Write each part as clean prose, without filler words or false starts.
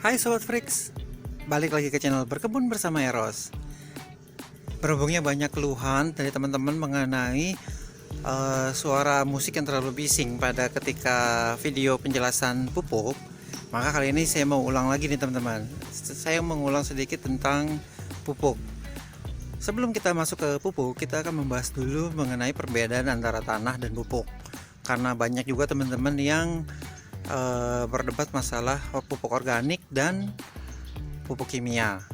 Hai Sobat Freaks, balik lagi ke channel Berkebun bersama Eros. Berhubungnya banyak keluhan dari teman-teman mengenai suara musik yang terlalu bising pada ketika video penjelasan pupuk. Maka kali ini saya mau ulang lagi nih teman-teman. Saya mengulang sedikit tentang pupuk. Sebelum kita masuk ke pupuk, kita akan membahas dulu mengenai perbedaan antara tanah dan pupuk. Karena banyak juga teman-teman yang berdebat masalah pupuk organik dan pupuk kimia.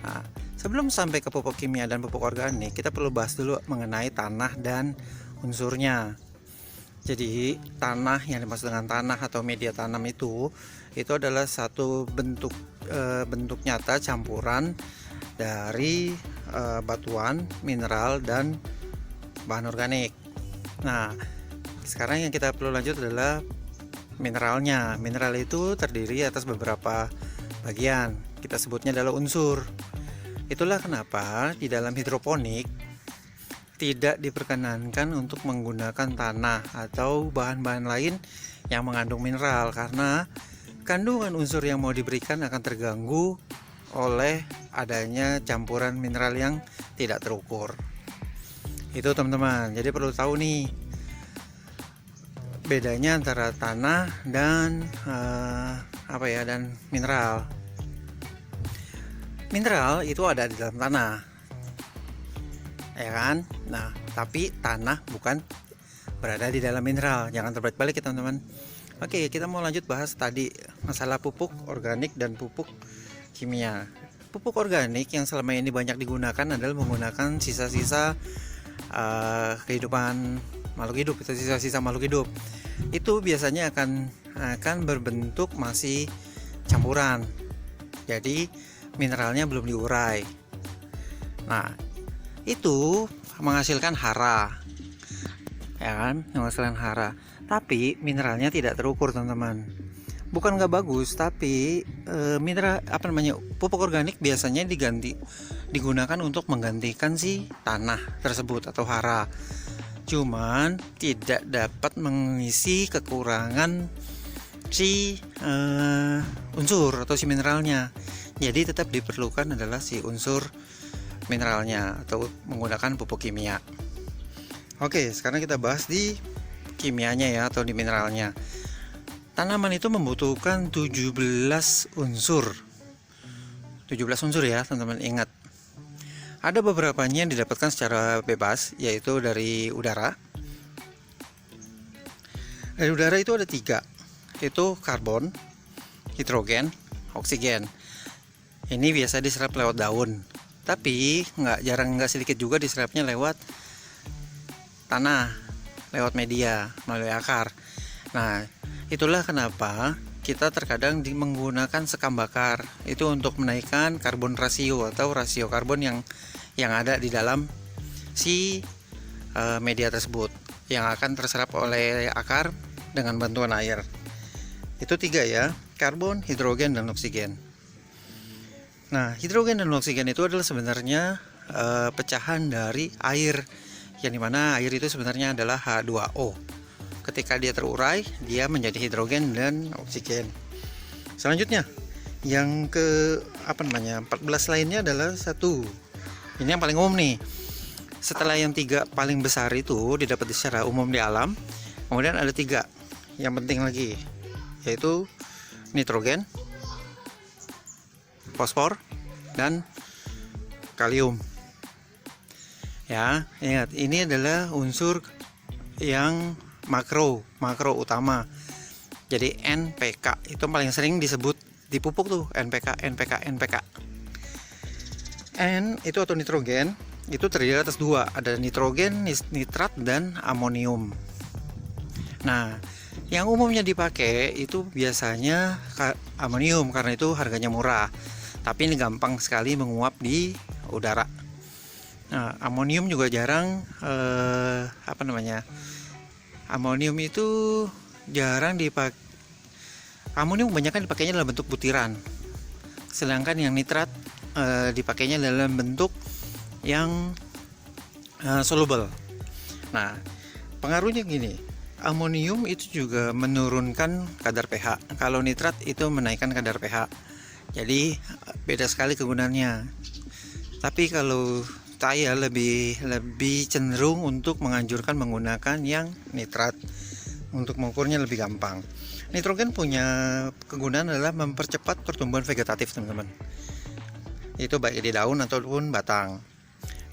Nah, sebelum sampai ke pupuk kimia dan pupuk organik, kita perlu bahas dulu mengenai tanah dan unsurnya. Jadi tanah, yang dimaksud dengan tanah atau media tanam itu adalah satu bentuk nyata campuran dari batuan, mineral, dan bahan organik. Nah, sekarang yang kita perlu lanjut adalah mineralnya. Mineral itu terdiri atas beberapa bagian. Kita sebutnya adalah unsur. Itulah kenapa di dalam hidroponik tidak diperkenankan untuk menggunakan tanah atau bahan-bahan lain yang mengandung mineral, karena kandungan unsur yang mau diberikan akan terganggu oleh adanya campuran mineral yang tidak terukur. Itu teman-teman. Jadi perlu tahu nih bedanya antara tanah dan dan mineral. Mineral itu ada di dalam tanah, ya kan? Nah, tapi tanah bukan berada di dalam mineral. Jangan terbalik-balik ya teman-teman. Oke, kita mau lanjut bahas tadi masalah pupuk organik dan pupuk kimia. Pupuk organik yang selama ini banyak digunakan adalah menggunakan sisa-sisa kehidupan makhluk hidup, itu sisa-sisa makhluk hidup. Itu biasanya akan berbentuk masih campuran. Jadi mineralnya belum diurai. Nah, itu menghasilkan hara. Ya kan? Menghasilkan hara. Tapi mineralnya tidak terukur, teman-teman. Bukan nggak bagus, tapi pupuk organik biasanya digunakan untuk menggantikan si tanah tersebut atau hara. Cuman tidak dapat mengisi kekurangan si unsur atau si mineralnya. Jadi tetap diperlukan adalah si unsur mineralnya atau menggunakan pupuk kimia. Oke, sekarang kita bahas di kimianya ya, atau di mineralnya. Tanaman itu membutuhkan 17 unsur. 17 unsur ya, teman-teman ingat. Ada beberapanya yang didapatkan secara bebas, yaitu dari udara. Dari udara itu ada 3, yaitu karbon, hidrogen, oksigen. Ini biasa diserap lewat daun, tapi nggak sedikit juga diserapnya lewat tanah, lewat media, melalui akar. Nah, itulah kenapa kita terkadang menggunakan sekam bakar itu untuk menaikkan karbon rasio atau rasio karbon yang ada di dalam si media tersebut yang akan terserap oleh akar dengan bantuan air. Itu 3 ya, karbon, hidrogen, dan oksigen. Nah, hidrogen dan oksigen itu adalah sebenarnya pecahan dari air, yang dimana air itu sebenarnya adalah H2O. Ketika dia terurai, dia menjadi hidrogen dan oksigen. Selanjutnya, yang ke 14 lainnya adalah 1. Ini yang paling umum nih. Setelah yang 3 paling besar itu didapat secara umum di alam, kemudian ada 3 yang penting lagi, yaitu nitrogen, fosfor, dan kalium. Ya, ingat, ini adalah unsur yang makro utama. Jadi NPK itu paling sering disebut di pupuk tuh, NPK. N itu atau nitrogen itu terdiri atas 2, ada nitrogen, nitrat, dan amonium. Nah, yang umumnya dipakai itu biasanya amonium karena itu harganya murah, tapi ini gampang sekali menguap di udara. Nah, amonium juga jarang amonium itu jarang dipakai. Amonium kebanyakan dipakainya dalam bentuk butiran, sedangkan yang nitrat dipakainya dalam bentuk yang soluble. Nah, pengaruhnya gini, amonium itu juga menurunkan kadar pH. Kalau nitrat itu menaikkan kadar pH. Jadi beda sekali kegunaannya. Tapi kalau saya lebih cenderung untuk menganjurkan menggunakan yang nitrat. Untuk mengukurnya lebih gampang. Nitrogen punya kegunaan adalah mempercepat pertumbuhan vegetatif, teman-teman. Itu baik di daun ataupun batang.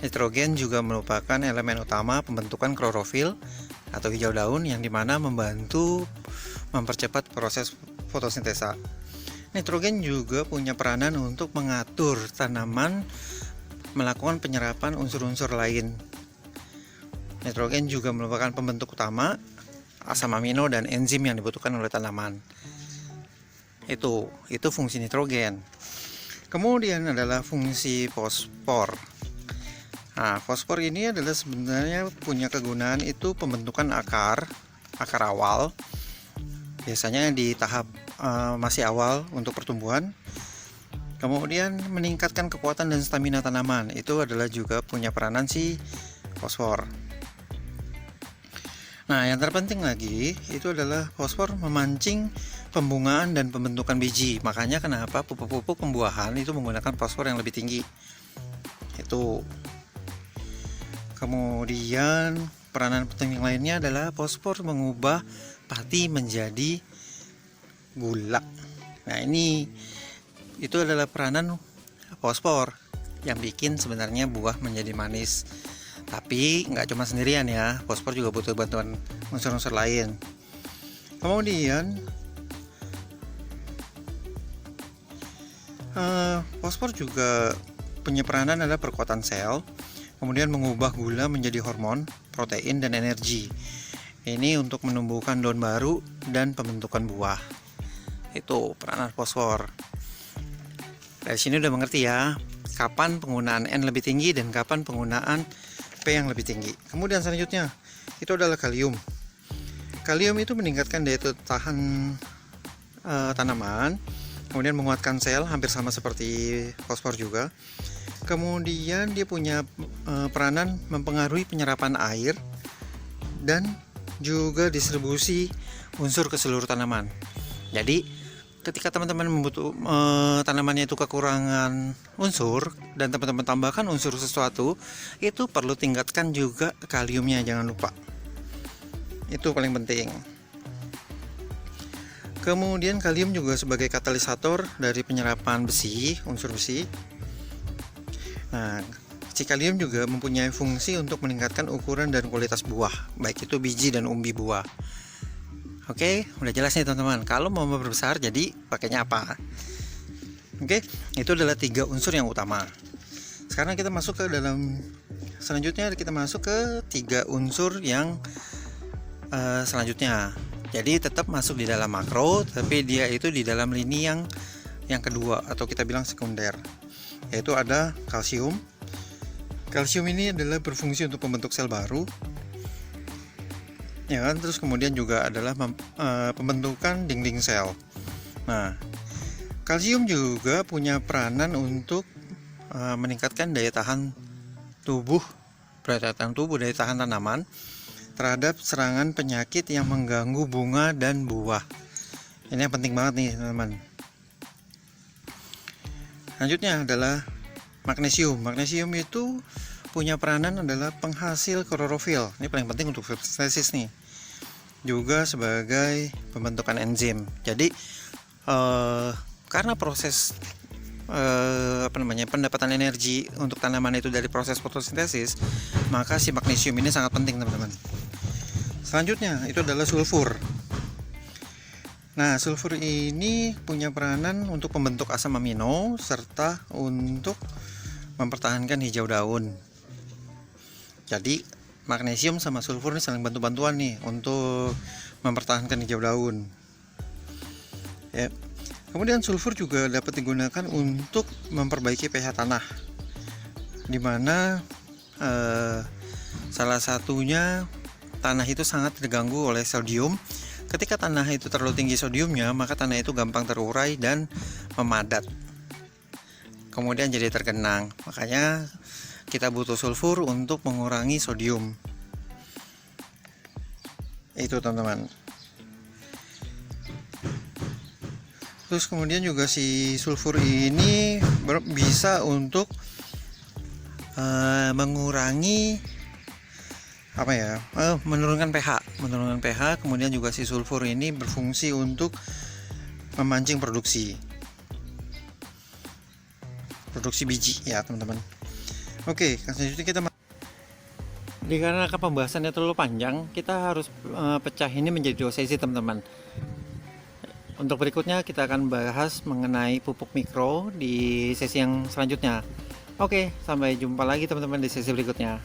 Nitrogen juga merupakan elemen utama pembentukan klorofil atau hijau daun yang dimana membantu mempercepat proses fotosintesa. Nitrogen juga punya peranan untuk mengatur tanaman melakukan penyerapan unsur-unsur lain. Nitrogen juga merupakan pembentuk utama asam amino dan enzim yang dibutuhkan oleh tanaman. Itu fungsi nitrogen. Kemudian adalah fungsi fosfor. Nah, fosfor ini adalah sebenarnya punya kegunaan itu pembentukan akar awal. Biasanya di tahap masih awal untuk pertumbuhan. Kemudian meningkatkan kekuatan dan stamina tanaman. Itu adalah juga punya peranan si fosfor. Nah, yang terpenting lagi itu adalah fosfor memancing pembungaan dan pembentukan biji. Makanya kenapa pupuk-pupuk pembuahan itu menggunakan fosfor yang lebih tinggi. Itu. Kemudian peranan penting lainnya adalah fosfor mengubah pati menjadi gula. Nah, itu adalah peranan fosfor yang bikin sebenarnya buah menjadi manis. Tapi nggak cuma sendirian ya, fosfor juga butuh bantuan unsur-unsur lain. Kemudian fosfor juga punya peranan adalah perkuatan sel, kemudian mengubah gula menjadi hormon, protein, dan energi. Ini untuk menumbuhkan daun baru dan pembentukan buah. Itu peranan fosfor. Dari sini udah mengerti ya, kapan penggunaan N lebih tinggi dan kapan penggunaan P yang lebih tinggi. Kemudian selanjutnya itu adalah kalium. Kalium itu meningkatkan daya tahan tanaman, kemudian menguatkan sel, hampir sama seperti fosfor juga. Kemudian dia punya peranan mempengaruhi penyerapan air dan juga distribusi unsur ke seluruh tanaman. Jadi ketika teman-teman tanamannya itu kekurangan unsur dan teman-teman tambahkan unsur sesuatu, itu perlu tingkatkan juga kaliumnya, jangan lupa. Itu paling penting. Kemudian kalium juga sebagai katalisator dari penyerapan besi, unsur besi. Nah, si kalium juga mempunyai fungsi untuk meningkatkan ukuran dan kualitas buah, baik itu biji dan umbi buah. Oke, udah jelas nih teman-teman. Kalau mau memperbesar, jadi pakainya apa? Oke, itu adalah 3 unsur yang utama. Sekarang kita masuk ke dalam selanjutnya, kita masuk ke 3 unsur yang selanjutnya. Jadi tetap masuk di dalam makro, tapi dia itu di dalam lini yang kedua atau kita bilang sekunder. Yaitu ada kalsium. Kalsium ini adalah berfungsi untuk membentuk sel baru. Ya kan, terus kemudian juga adalah pembentukan dinding sel. Nah, kalsium juga punya peranan untuk meningkatkan daya tahan tubuh, daya tahan tanaman terhadap serangan penyakit yang mengganggu bunga dan buah. Ini yang penting banget nih teman-teman. Selanjutnya adalah magnesium. Magnesium itu punya peranan adalah penghasil klorofil. Ini paling penting untuk fotosintesis nih. Juga sebagai pembentukan enzim. Jadi karena proses pendapatan energi untuk tanaman itu dari proses fotosintesis, maka si magnesium ini sangat penting teman-teman. Selanjutnya itu adalah sulfur. Nah, sulfur ini punya peranan untuk membentuk asam amino serta untuk mempertahankan hijau daun. Jadi magnesium sama sulfur ini saling bantu-bantuan nih untuk mempertahankan hijau daun. Ya. Kemudian sulfur juga dapat digunakan untuk memperbaiki pH tanah, dimana salah satunya tanah itu sangat terganggu oleh sodium. Ketika tanah itu terlalu tinggi sodiumnya, maka tanah itu gampang terurai dan memadat, kemudian jadi tergenang. Makanya kita butuh sulfur untuk mengurangi sodium. Itu teman-teman. Terus kemudian juga si sulfur ini bisa untuk mengurangi apa ya, menurunkan pH. Kemudian juga si sulfur ini berfungsi untuk memancing produksi biji ya teman-teman. Oke, selanjutnya kita dikarenakan pembahasannya terlalu panjang, kita harus pecah ini menjadi 2 sesi teman-teman. Untuk berikutnya kita akan bahas mengenai pupuk mikro di sesi yang selanjutnya. Oke, sampai jumpa lagi teman-teman di sesi berikutnya.